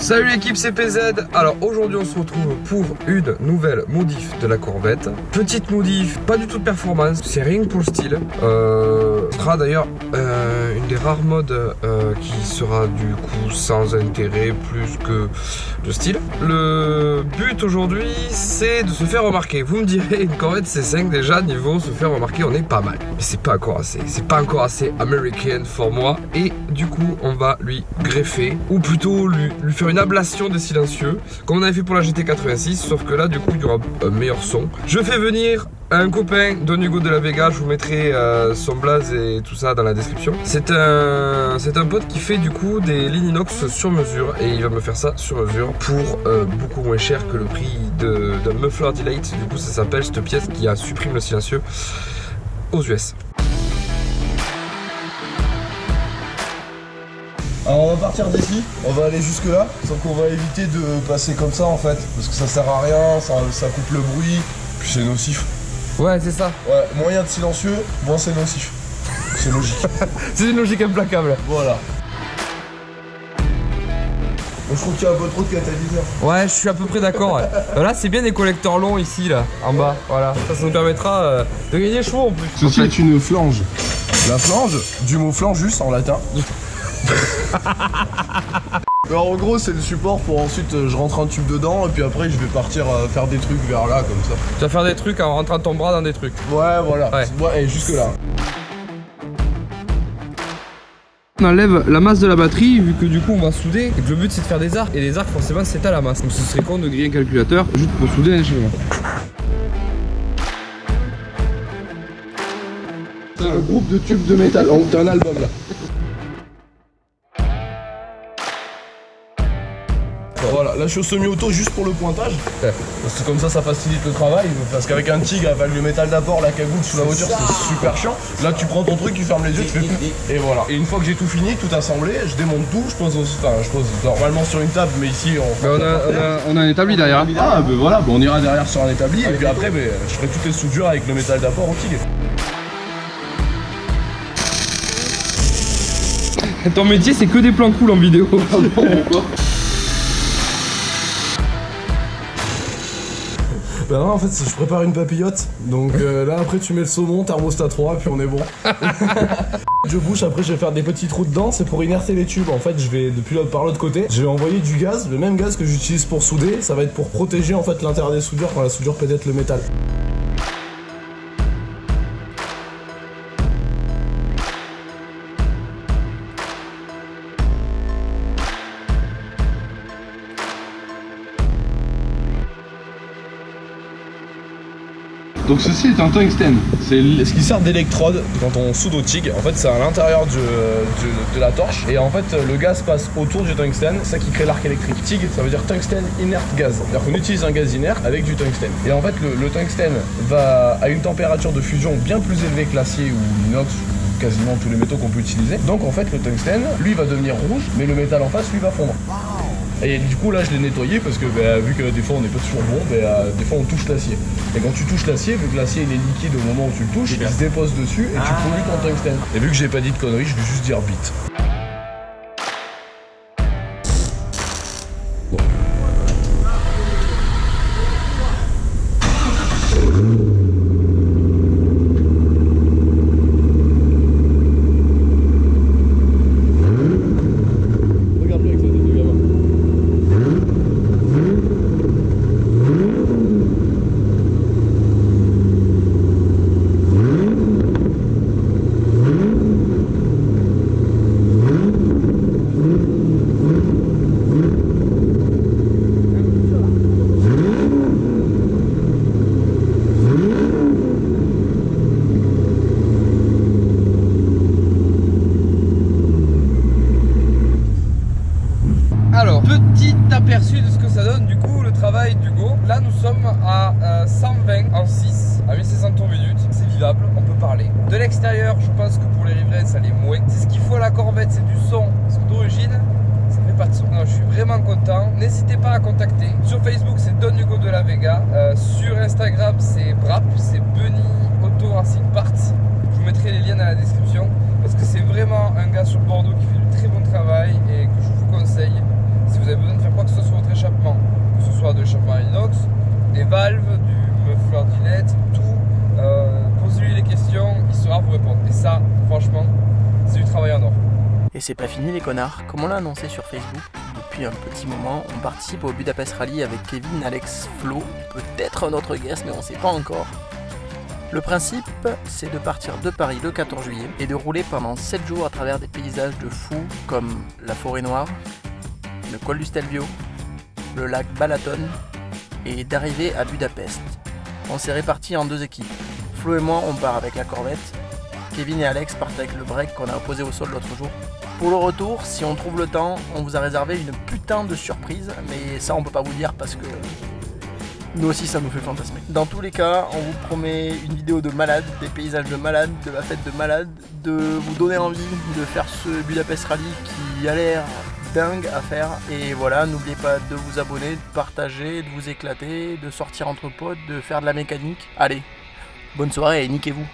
Salut l'équipe CPZ. Alors aujourd'hui on se retrouve pour une nouvelle modif de la Corvette. Petite modif, pas du tout de performance, c'est rien que pour le style. Ce sera d'ailleurs une des rares modes qui sera du coup sans intérêt plus que de style. Le but aujourd'hui c'est de se faire remarquer. Vous me direz, une Corvette C5 déjà niveau se faire remarquer on est pas mal. Mais c'est pas encore assez, c'est pas encore assez American pour moi. Et du coup on va lui greffer, ou plutôt lui faire une ablation de silencieux comme on avait fait pour la GT86, sauf que là du coup il y aura un meilleur son. Je fais venir un copain Don Hugo de la Vega, je vous mettrai son blaze et tout ça dans la description. C'est un pote qui fait du coup des lignes inox sur mesure et il va me faire ça sur mesure pour beaucoup moins cher que le prix d'un Muffler Delight. Du coup ça s'appelle cette pièce qui supprime le silencieux aux US. Alors on va partir d'ici, on va aller jusque là, sauf qu'on va éviter de passer comme ça en fait, parce que ça sert à rien, ça coupe le bruit, puis c'est nocif. Ouais c'est ça. Ouais, moins il y a de silencieux, moins c'est nocif. C'est logique. C'est une logique implacable. Voilà. Je trouve qu'il y a un peu trop de catalyseur. Ouais, je suis à peu près d'accord. Ouais. Là, c'est bien des collecteurs longs ici, là, en bas. Voilà. Ça nous permettra de gagner des chevaux en plus. Ceci est une flange. La flange, du mot flangus en latin. Alors en gros, c'est le support pour ensuite je rentre un tube dedans et puis après je vais partir faire des trucs vers là comme ça. Tu vas faire des trucs en rentrant ton bras dans des trucs. Ouais, voilà. Ouais, et jusque là. On enlève la masse de la batterie vu que du coup on va souder et que le but c'est de faire des arcs et les arcs forcément c'est à la masse, donc ce serait con de griller un calculateur juste pour souder un schéma. C'est un groupe de tubes de métal, donc t'as un album là. Voilà, là je suis au semi-auto juste pour le pointage. Parce que comme ça facilite le travail. Parce qu'avec un Tigre avec le métal d'apport, la cagoule sous la voiture, c'est super chiant. Là tu prends ton truc, tu fermes les yeux, tu fais plus. Et voilà. Et une fois que j'ai tout fini, tout assemblé, je démonte tout, je pose normalement sur une table, mais ici On a un établi derrière. Ah ben voilà, on ira derrière sur un établi et puis après je ferai toutes les soudures avec le métal d'apport au Tigre. Ton métier c'est que des plans cool en vidéo. Bah non, en fait je prépare une papillote, donc là après tu mets le saumon, thermostat 3 puis on est bon. Je bouche, après je vais faire des petits trous dedans, c'est pour inerter les tubes. En fait je vais par l'autre côté, je vais envoyer du gaz, le même gaz que j'utilise pour souder, ça va être pour protéger en fait l'intérieur des soudures quand la soudure pénètre le métal. Donc ceci est un tungstène, c'est ce qui sert d'électrode quand on soude au TIG. En fait c'est à l'intérieur de la torche et en fait le gaz passe autour du tungstène, c'est ça qui crée l'arc électrique. TIG ça veut dire tungstène inert gaz, c'est-à-dire qu'on utilise un gaz inerte avec du tungstène. Et en fait le tungstène va à une température de fusion bien plus élevée que l'acier ou l'inox ou quasiment tous les métaux qu'on peut utiliser. Donc en fait le tungstène lui va devenir rouge mais le métal en face lui va fondre. Et du coup là je l'ai nettoyé parce que vu que des fois on n'est pas toujours bon, des fois on touche l'acier. Et quand tu touches l'acier, vu que l'acier il est liquide au moment où tu le touches, il se dépose dessus et tu pollues ton tungstène. Et vu que j'ai pas dit de conneries, je vais juste dire bit. Alors, petit aperçu de ce que ça donne du coup le travail d'Hugo. Là nous sommes à 120 en 6 à 1500 tours minute, c'est vivable, on peut parler. De l'extérieur, je pense que pour les riverains ça l'est moins. C'est ce qu'il faut à la Corvette, c'est du son, parce que d'origine ça fait pas de son. Non, je suis vraiment content. N'hésitez pas à contacter. Sur Facebook c'est Don Hugo de la Vega, sur Instagram c'est Brap, c'est Bunny Auto Racing Parts. Je vous mettrai les liens dans la description parce que c'est vraiment un gars sur Bordeaux qui fait du très bon travail et que je vous conseille. Si vous avez besoin de faire quoi valves, du muffler d'inlet, tout. Posez-lui les questions, il saura vous répondre. Et ça, franchement, c'est du travail en or. Et c'est pas fini les connards, comme on l'a annoncé sur Facebook, depuis un petit moment, on participe au Budapest Rally avec Kevin, Alex, Flo, peut-être un autre guest mais on sait pas encore. Le principe, c'est de partir de Paris le 14 juillet et de rouler pendant 7 jours à travers des paysages de fous comme la Forêt Noire, le col du Stelvio, le lac Balaton et d'arriver à Budapest. On s'est répartis en 2 équipes. Flo et moi, on part avec la Corvette. Kevin et Alex partent avec le break qu'on a posé au sol l'autre jour. Pour le retour, si on trouve le temps, on vous a réservé une putain de surprise, mais ça on peut pas vous dire parce que nous aussi ça nous fait fantasmer. Dans tous les cas, on vous promet une vidéo de malade, des paysages de malade, de la fête de malade, de vous donner envie de faire ce Budapest Rally qui a l'air dingue à faire. Et voilà, n'oubliez pas de vous abonner, de partager, de vous éclater, de sortir entre potes, de faire de la mécanique. Allez, bonne soirée et niquez-vous.